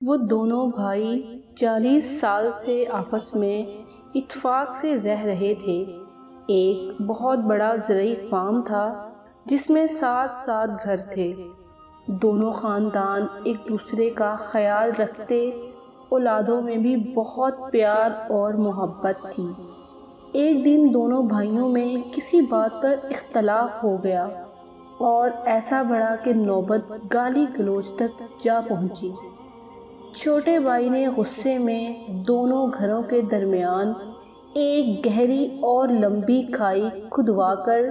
وہ دونوں بھائی 40 سال سے آپس میں اتفاق سے رہ رہے تھے۔ ایک بہت بڑا زرعی فارم تھا جس میں 7 گھر تھے۔ دونوں خاندان ایک دوسرے کا خیال رکھتے، اولادوں میں بھی بہت پیار اور محبت تھی۔ ایک دن دونوں بھائیوں میں کسی بات پر اختلاف ہو گیا اور ایسا بڑھا کہ نوبت گالی گلوچ تک جا پہنچی۔ چھوٹے بھائی نے غصے میں دونوں گھروں کے درمیان ایک گہری اور لمبی کھائی کھدوا کر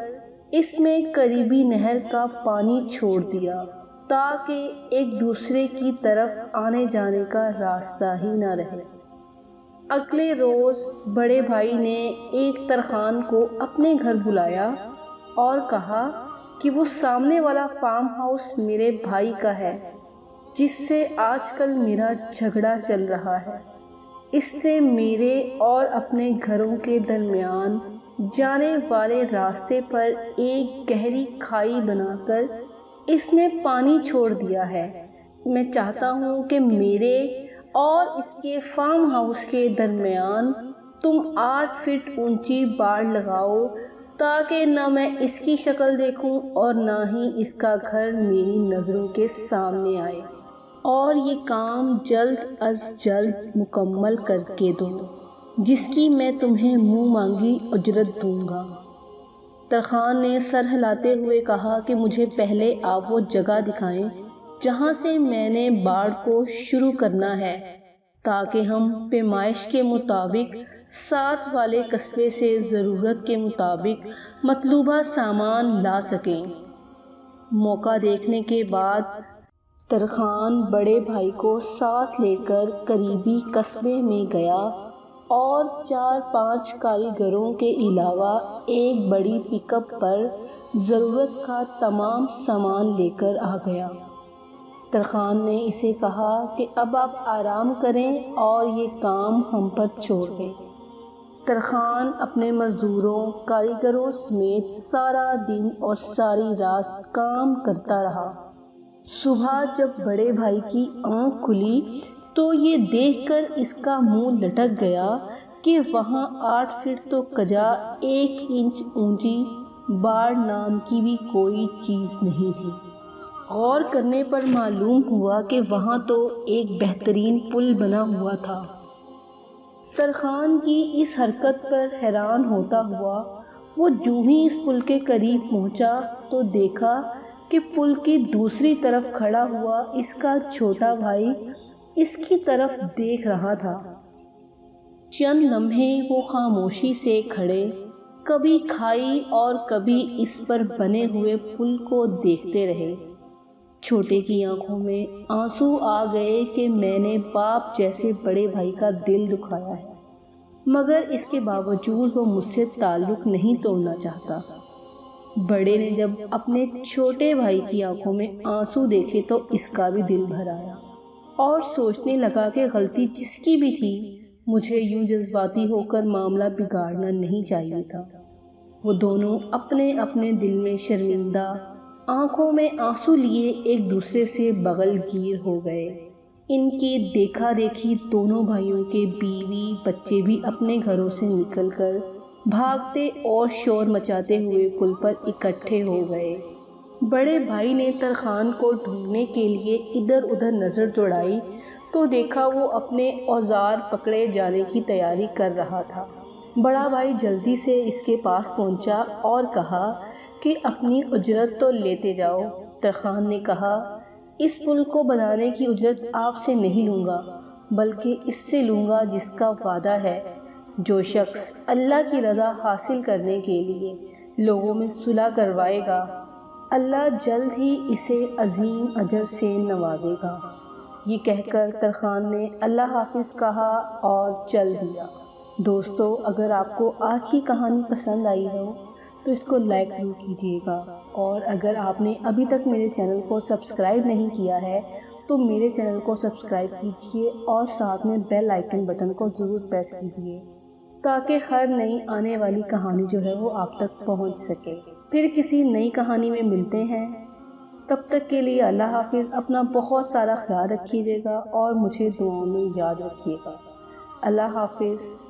اس میں قریبی نہر کا پانی چھوڑ دیا تاکہ ایک دوسرے کی طرف آنے جانے کا راستہ ہی نہ رہے۔ اگلے روز بڑے بھائی نے ایک ترخان کو اپنے گھر بلایا اور کہا کہ وہ سامنے والا فارم ہاؤس میرے بھائی کا ہے جس سے آج کل میرا جھگڑا چل رہا ہے۔ اس نے میرے اور اپنے گھروں کے درمیان جانے والے راستے پر ایک گہری کھائی بنا کر اس میں پانی چھوڑ دیا ہے۔ میں چاہتا ہوں کہ میرے اور اس کے فارم ہاؤس کے درمیان تم 8 فٹ اونچی باڑ لگاؤ تاکہ نہ میں اس کی شکل دیکھوں اور نہ ہی اس کا گھر میری نظروں کے سامنے آئے، اور یہ کام جلد از جلد مکمل کر کے دو، جس کی میں تمہیں منہ مانگی اجرت دوں گا۔ ترخان نے سر ہلاتے ہوئے کہا کہ مجھے پہلے آپ وہ جگہ دکھائیں جہاں سے میں نے باڑ کو شروع کرنا ہے تاکہ ہم پیمائش کے مطابق ساتھ والے قصبے سے ضرورت کے مطابق مطلوبہ سامان لا سکیں۔ موقع دیکھنے کے بعد ترخان بڑے بھائی کو ساتھ لے کر قریبی قصبے میں گیا اور 4-5 کاریگروں کے علاوہ ایک بڑی پک اپ پر ضرورت کا تمام سامان لے کر آ گیا۔ ترخان نے اسے کہا کہ اب آپ آرام کریں اور یہ کام ہم پر چھوڑ دیں۔ ترخان اپنے مزدوروں کاریگروں سمیت سارا دن اور ساری رات کام کرتا رہا۔ صبح جب بڑے بھائی کی آنکھ کھلی تو یہ دیکھ کر اس کا منہ لٹک گیا کہ وہاں 8 فٹ تو کجا 1 انچ اونچی باڑ نام کی بھی کوئی چیز نہیں تھی۔ غور کرنے پر معلوم ہوا کہ وہاں تو ایک بہترین پل بنا ہوا تھا۔ ترخان کی اس حرکت پر حیران ہوتا ہوا وہ جو ہی اس پل کے قریب پہنچا تو دیکھا کہ پل کی دوسری طرف کھڑا ہوا اس کا چھوٹا بھائی اس کی طرف دیکھ رہا تھا۔ چند لمحے وہ خاموشی سے کھڑے، کبھی کھائی اور کبھی اس پر بنے ہوئے پل کو دیکھتے رہے۔ چھوٹے کی آنکھوں میں آنسو آ گئے کہ میں نے باپ جیسے بڑے بھائی کا دل دکھایا ہے، مگر اس کے باوجود وہ مجھ سے تعلق نہیں توڑنا چاہتا۔ بڑے نے جب اپنے چھوٹے بھائی کی آنکھوں میں آنسو دیکھے تو اس کا بھی دل بھر آیا اور سوچنے لگا کہ غلطی جس کی بھی تھی، مجھے یوں جذباتی ہو کر معاملہ بگاڑنا نہیں چاہیے تھا۔ وہ دونوں اپنے اپنے دل میں شرمندہ، آنکھوں میں آنسو لیے ایک دوسرے سے بغل گیر ہو گئے۔ ان کی دیکھا دیکھی دونوں بھائیوں کے بیوی بچے بھی اپنے گھروں سے نکل کر بھاگتے اور شور مچاتے ہوئے پل پر اکٹھے ہو گئے۔ بڑے بھائی نے ترخان کو ڈھونڈنے کے لیے ادھر ادھر نظر دوڑائی تو دیکھا وہ اپنے اوزار پکڑے جانے کی تیاری کر رہا تھا۔ بڑا بھائی جلدی سے اس کے پاس پہنچا اور کہا کہ اپنی اجرت تو لیتے جاؤ۔ ترخان نے کہا، اس پل کو بنانے کی اجرت آپ سے نہیں لوں گا، بلکہ اس سے لوں گا جس کا وعدہ ہے۔ جو شخص اللہ کی رضا حاصل کرنے کے لیے لوگوں میں صلح کروائے گا، اللہ جلد ہی اسے عظیم اجر سے نوازے گا۔ یہ کہہ کر ترخان نے اللہ حافظ کہا اور چل دیا۔ دوستو، اگر آپ کو آج کی کہانی پسند آئی ہو تو اس کو لائک ضرور کیجیے گا، اور اگر آپ نے ابھی تک میرے چینل کو سبسکرائب نہیں کیا ہے تو میرے چینل کو سبسکرائب کیجیے اور ساتھ میں بیل آئیکن بٹن کو ضرور پریس کیجیے تاکہ ہر نئی آنے والی کہانی جو ہے وہ آپ تک پہنچ سکے۔ پھر کسی نئی کہانی میں ملتے ہیں، تب تک کے لیے اللہ حافظ، اپنا بہت سارا خیال رکھیے گا اور مجھے دعاؤں میں یاد رکھیے گا۔ اللہ حافظ۔